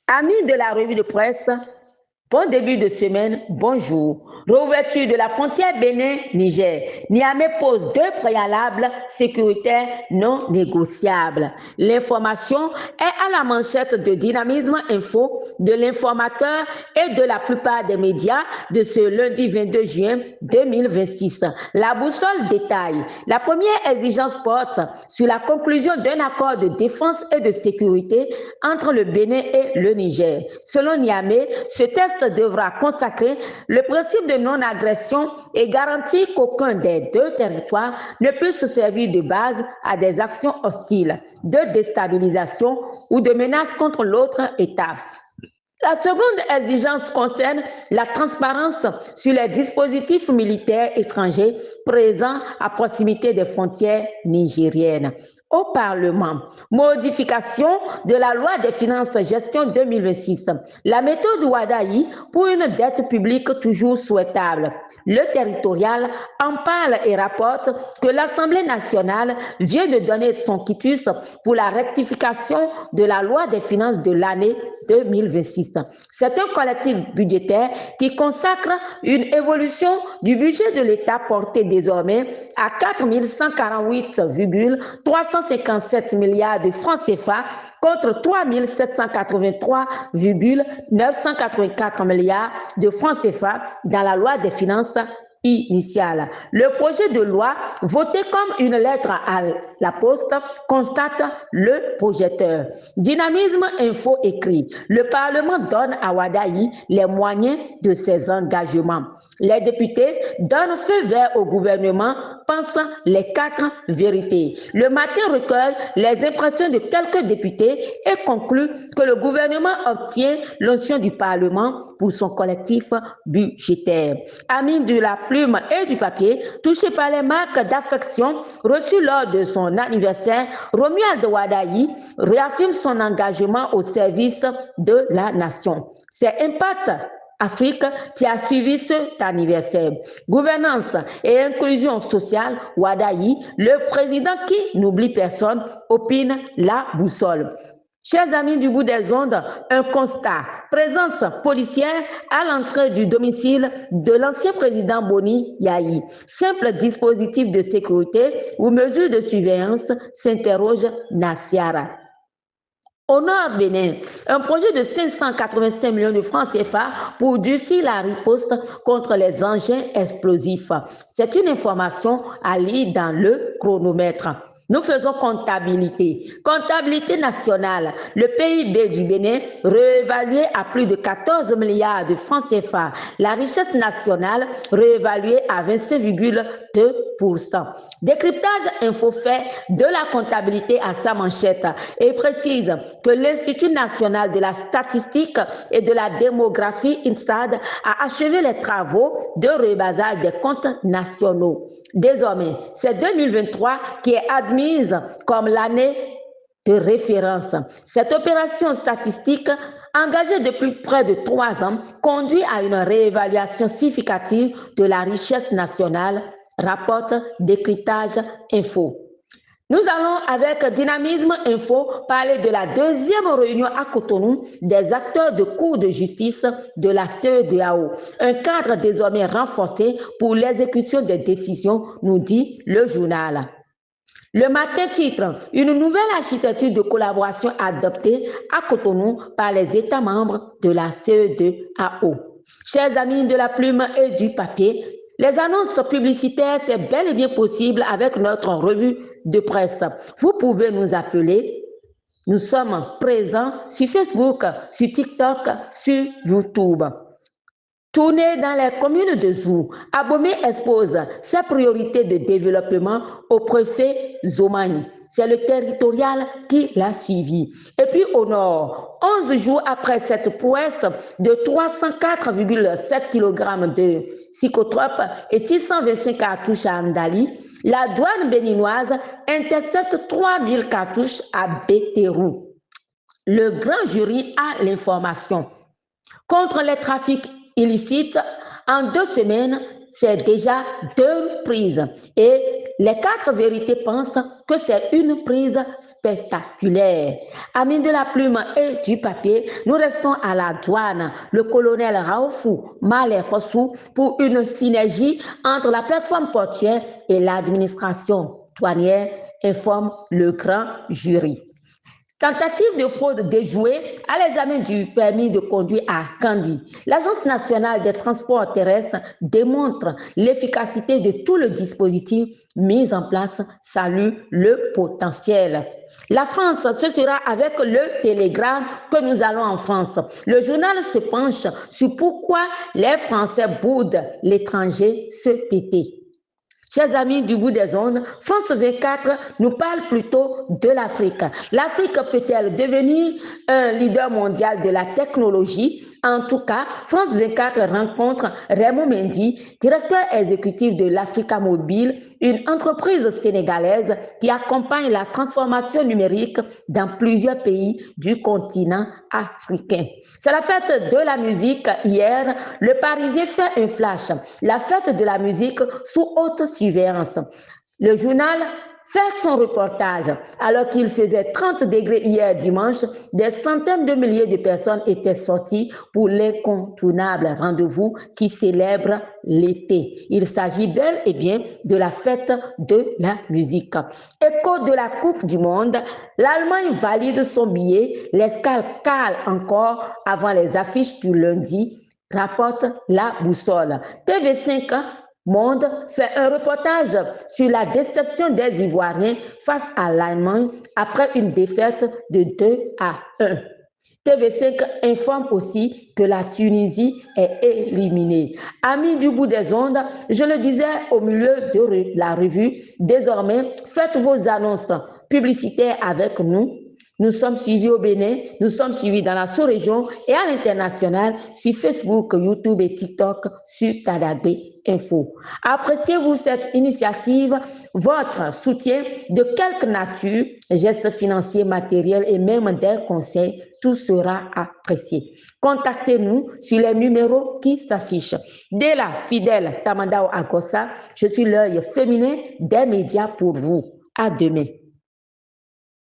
Amis de la revue de presse, bon début de semaine, bonjour. Réouverture de la frontière Bénin-Niger. Niamey pose deux préalables sécuritaires non négociables. L'information est à la manchette de Dynamisme Info, de l'Informateur et de la plupart des médias de ce lundi 22 juin 2026. La boussole détaille. La première exigence porte sur la conclusion d'un accord de défense et de sécurité entre le Bénin et le Niger. Selon Niamey, ce texte devra consacrer le principe de non-agression et garantir qu'aucun des deux territoires ne puisse servir de base à des actions hostiles, de déstabilisation ou de menaces contre l'autre État. La seconde exigence concerne la transparence sur les dispositifs militaires étrangers présents à proximité des frontières nigériennes. Au Parlement, modification de la loi des finances gestion 2026. La méthode Wadaï pour une dette publique toujours souhaitable. Le territorial en parle et rapporte que l'Assemblée nationale vient de donner son quitus pour la rectification de la loi des finances de l'année 2026. C'est un collectif budgétaire qui consacre une évolution du budget de l'État porté désormais à 4 148,357 milliards de francs CFA contre 3 783,984 milliards de francs CFA dans la loi des finances initiale. Le projet de loi, voté comme une lettre à la poste, constate le projecteur. Dynamisme Info écrit, le Parlement donne à Wadaï les moyens de ses engagements. Les députés donnent feu vert au gouvernement, pensant les quatre vérités. Le matin recueille les impressions de quelques députés et conclut que le gouvernement obtient l'onction du Parlement pour son collectif budgétaire. Amis de la plume et du papier, touché par les marques d'affection reçues lors de son anniversaire, Romuald Wadaï réaffirme son engagement au service de la nation. C'est Impact Afrique qui a suivi cet anniversaire. Gouvernance et inclusion sociale, Wadaï, le président qui n'oublie personne, opine la boussole. Chers amis du bout des ondes, un constat. Présence policière à l'entrée du domicile de l'ancien président Boni Yahi. Simple dispositif de sécurité ou mesure de surveillance, s'interroge Nassiara. Au nord Bénin, un projet de 585 millions de francs CFA pour durcir la riposte contre les engins explosifs. C'est une information à lire dans le chronomètre. Nous faisons comptabilité. Comptabilité nationale. Le PIB du Bénin réévalué à plus de 14 milliards de francs CFA. La richesse nationale réévaluée à 25,2%. Décryptage info fait de la comptabilité à sa manchette et précise que l'Institut national de la statistique et de la démographie INSTAD a achevé les travaux de rebasage des comptes nationaux. Désormais, c'est 2023 qui est admise comme l'année de référence. Cette opération statistique, engagée depuis près de 3 ans, conduit à une réévaluation significative de la richesse nationale, rapporte Décryptage Info. Nous allons avec Dynamisme Info parler de la deuxième réunion à Cotonou des acteurs de cour de justice de la CEDEAO. Un cadre désormais renforcé pour l'exécution des décisions, nous dit le journal. Le matin titre, une nouvelle architecture de collaboration adoptée à Cotonou par les États membres de la CEDEAO. Chers amis de la plume et du papier, les annonces publicitaires, c'est bel et bien possible avec notre revue de presse. Vous pouvez nous appeler. Nous sommes présents sur Facebook, sur TikTok, sur YouTube. Tournez dans les communes de Zou. Abomey expose ses priorités de développement au préfet Zomagne. C'est le territorial qui l'a suivi. Et puis au nord, 11 jours après cette prouesse de 304,7 kg de psychotropes et 625 cartouches à Andali, la douane béninoise intercepte 3000 cartouches à Bétérou. Le grand jury a l'information. Contre les trafics illicites, en 2 semaines, c'est déjà 2 prises. Et les 4 vérités pensent que c'est une prise spectaculaire. Amis de la plume et du papier, nous restons à la douane. Le colonel Raoufou Malé Fossou pour une synergie entre la plateforme portuaire et l'administration douanière, informe le grand jury. Tentative de fraude déjouée à l'examen du permis de conduire à Kandi. L'Agence nationale des transports terrestres démontre l'efficacité de tout le dispositif mis en place, salue le potentiel. La France, ce sera avec le Télégramme que nous allons en France. Le journal se penche sur pourquoi les Français boudent l'étranger cet été. Chers amis du bout des ondes, France 24 nous parle plutôt de l'Afrique. L'Afrique peut-elle devenir un leader mondial de la technologie? En tout cas, France 24 rencontre Raymond Mendy, directeur exécutif de l'Africa Mobile, une entreprise sénégalaise qui accompagne la transformation numérique dans plusieurs pays du continent africain. C'est la fête de la musique hier. Le Parisien fait un flash. La fête de la musique sous haute surveillance. Le journal fait son reportage. Alors qu'il faisait 30 degrés hier dimanche, des centaines de milliers de personnes étaient sorties pour l'incontournable rendez-vous qui célèbre l'été. Il s'agit bel et bien de la fête de la musique. Écho de la Coupe du Monde, l'Allemagne valide son billet, l'escale cale encore avant les affiches du lundi, rapporte la boussole. TV5 Monde fait un reportage sur la déception des Ivoiriens face à l'Allemagne après une défaite de 2-1. TV5 informe aussi que la Tunisie est éliminée. Amis du bout des ondes, je le disais au milieu de la revue, désormais, faites vos annonces publicitaires avec nous. Nous sommes suivis au Bénin, nous sommes suivis dans la sous-région et à l'international sur Facebook, YouTube et TikTok sur Tadagbe Info. Appréciez-vous cette initiative, votre soutien de quelque nature, gestes financiers, matériels et même des conseils, tout sera apprécié. Contactez-nous sur les numéros qui s'affichent. Dès la fidèle Tamandao Agossa, je suis l'œil féminin des médias pour vous. À demain.